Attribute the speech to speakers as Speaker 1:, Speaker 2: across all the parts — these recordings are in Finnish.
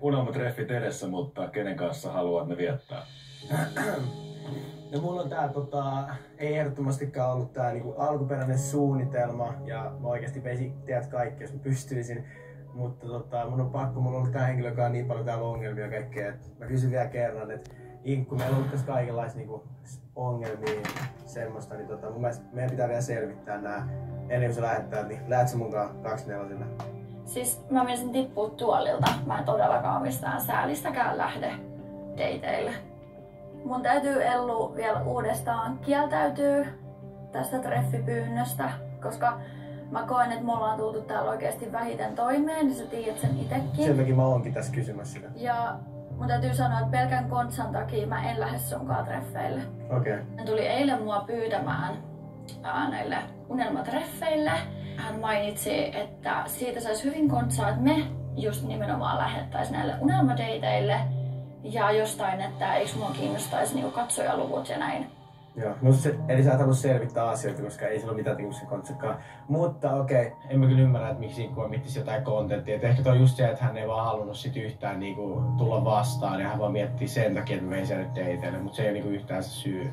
Speaker 1: Unelmatreffit edessä, mutta kenen kanssa haluat ne viettää?
Speaker 2: No mulla on tää ei ehdottomastikaan ollut tää niinku alkuperäinen suunnitelma ja mä oikeesti veisin teet kaikki, jos mä pystyisin. Mutta mun on pakko, mulla on ollut tää henkilö, joka on niin paljon täällä ongelmia ja kaikkea, että mä kysyn vielä kerran, että Inkku, meillä on ollut kaikenlaisia niinku ongelmia semmoista, niin mun mielestä meidän pitää vielä selvittää nää ennen kuin sä lähettää, niin lähet sä munkaan 24.
Speaker 3: Siis mä menisin tippua tuolilta. Mä en todellakaan mistään säälistäkään lähde dateille. Mun täytyy Ellu vielä uudestaan kieltäytyä tästä treffipyynnöstä, koska mä koen, että me ollaan tultu täällä oikeasti vähiten toimeen, niin sä tiedät sen itekin.
Speaker 2: Sen takia mä oonkin tässä kysymässä sitä.
Speaker 3: Ja mun täytyy sanoa, että pelkän kontsan takia mä en lähde sunkaan treffeille.
Speaker 2: Okei.
Speaker 3: Hän tuli eilen mua pyytämään näille unelmatreffeille. Hän mainitsi, että siitä saisi hyvin kontsaa, että me just nimenomaan lähettäisiin näille unelmadateille. Ja jostain, että eikö mua kiinnostaisi niinku katsojaluvut ja näin.
Speaker 2: Joo, no eli sä et halua selvittää asioita, koska ei sillä ole mitään tekemistä kontsakaan. Mutta okei.
Speaker 4: En mä kyllä ymmärrä, että miksi Inkku mittisi jotain kontenttia. Et ehkä toi on just se, että hän ei vaan halunnut sit yhtään niinku tulla vastaan ja hän vaan miettii sen takia, että mä vein sen nyt dateille, mutta se ei ole niinku yhtään se syy.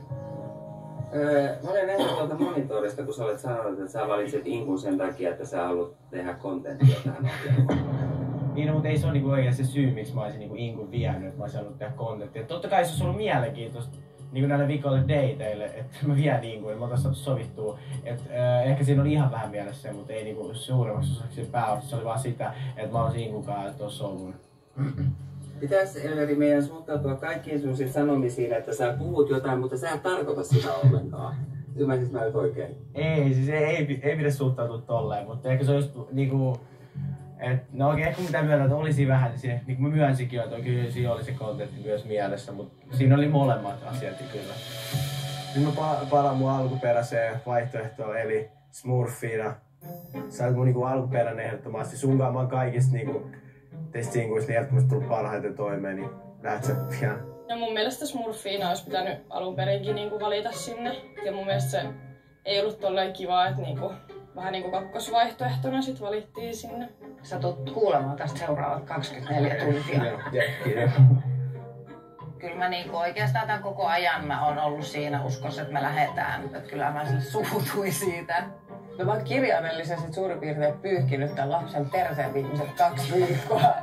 Speaker 5: Mä olen nähnyt tuolta monitorista, kun sä olet sanonut, että sä valitset Inkun sen takia, että sä haluat tehdä kontenttia tähän ohjelmaan.
Speaker 4: Niin, no, mutta ei se ole niinku oikein se syy, miksi mä olisin niinku Inkun vienyt, että mä olisin halunnut tehdä kontenttia. Totta kai se olisi ollut mielenkiintoista niinku näille viikoille dateille, että mä vien Inkun, että me oltais saatu sovittua. Ehkä siinä oli ihan vähän mielessä se, mutta ei niinku suuremmaksi osaksi pääosassa. Se oli vaan sitä, että mä olisin Inkun kanssa tuossa sovun.
Speaker 5: Pitäis Elveri meidän suhtautua kaikkiin sun sanomisiin, että sä puhut jotain, mutta sä et tarkoita sitä ollenkaan. Ymmärsit mä nyt oikein?
Speaker 4: Ei, siis ei pidä suhtautua tolleen, mutta ehkä se olisi niinku... No oikein ehkä mitä myönnä, että olisi vähän, niin kuin mä myönsinkin, että kyllä siinä oli se kontentti myös mielessä, mutta siinä oli molemmat asiat kyllä.
Speaker 2: Nyt mä palaan mun alkuperäiseen vaihtoehtoon, eli Smurfina. Sä oot mun niinku alkuperäinen ehdottomasti. Sunkaan mä oon kaikista niinku teistä sinkuista niin ehdottomasti tullut parhaiten toimeen, niin lähet sä pian.
Speaker 6: No mun mielestä Smurfina olisi pitänyt alun perinkin niinku valita sinne. Ja mun mielestä se ei ollut tolleen kivaa, että niinku, vähän niinku kakkosvaihtoehtona sit valittiin sinne.
Speaker 7: Sä tulet kuulemaan tästä seuraavat 24 tuntia.
Speaker 2: Joo.
Speaker 7: Kyllä mä niinku oikeastaan tämän koko ajan mä oon ollut siinä uskossa, että me lähdetään. Että kyllä mä sille suutuin siitä.
Speaker 8: No mä oon kirjaimellisesti suurin piirtein pyyhkinyt tämän lapsen perseen viimeiset 2 viikkoa.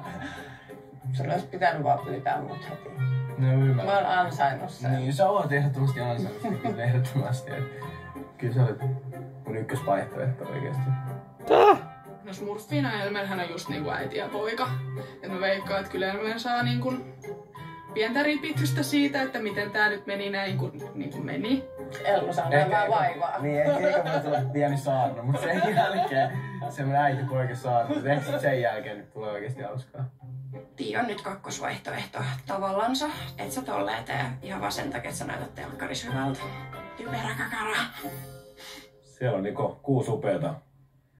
Speaker 8: Sun olisi pitänyt vaan pyytää mut heti.
Speaker 4: No hyvä.
Speaker 8: Mä oon ansainnut sen.
Speaker 4: Niin, sä oot ehdottomasti ansainnut sen, ehdottomasti.
Speaker 2: Kyllä sä olet mun ykkösvaihtoehto oikeesti.
Speaker 9: No Smurfina ja Elmerhän on just niinku äiti ja poika. Et mä veikkaan, että kyllä Elmer saa niinku pientä ripitystä siitä, että miten tää nyt meni näin kuin meni.
Speaker 8: Ellu saa nähdään vaivaa.
Speaker 4: Niin, ehkä voi tulla pieni saarna, mutta sen jälkeen semmonen äiti-poika saarna. Ehkä sen jälkeen nyt tulee oikeesti hauskaa.
Speaker 10: Tii on nyt kakkosvaihtoehto tavallansa. Et sä tolleen tee ihan vaan sen takia, että sä näytät telkkaris hyvältä. Typerä kakara.
Speaker 1: Siellä on Niko 6 upeata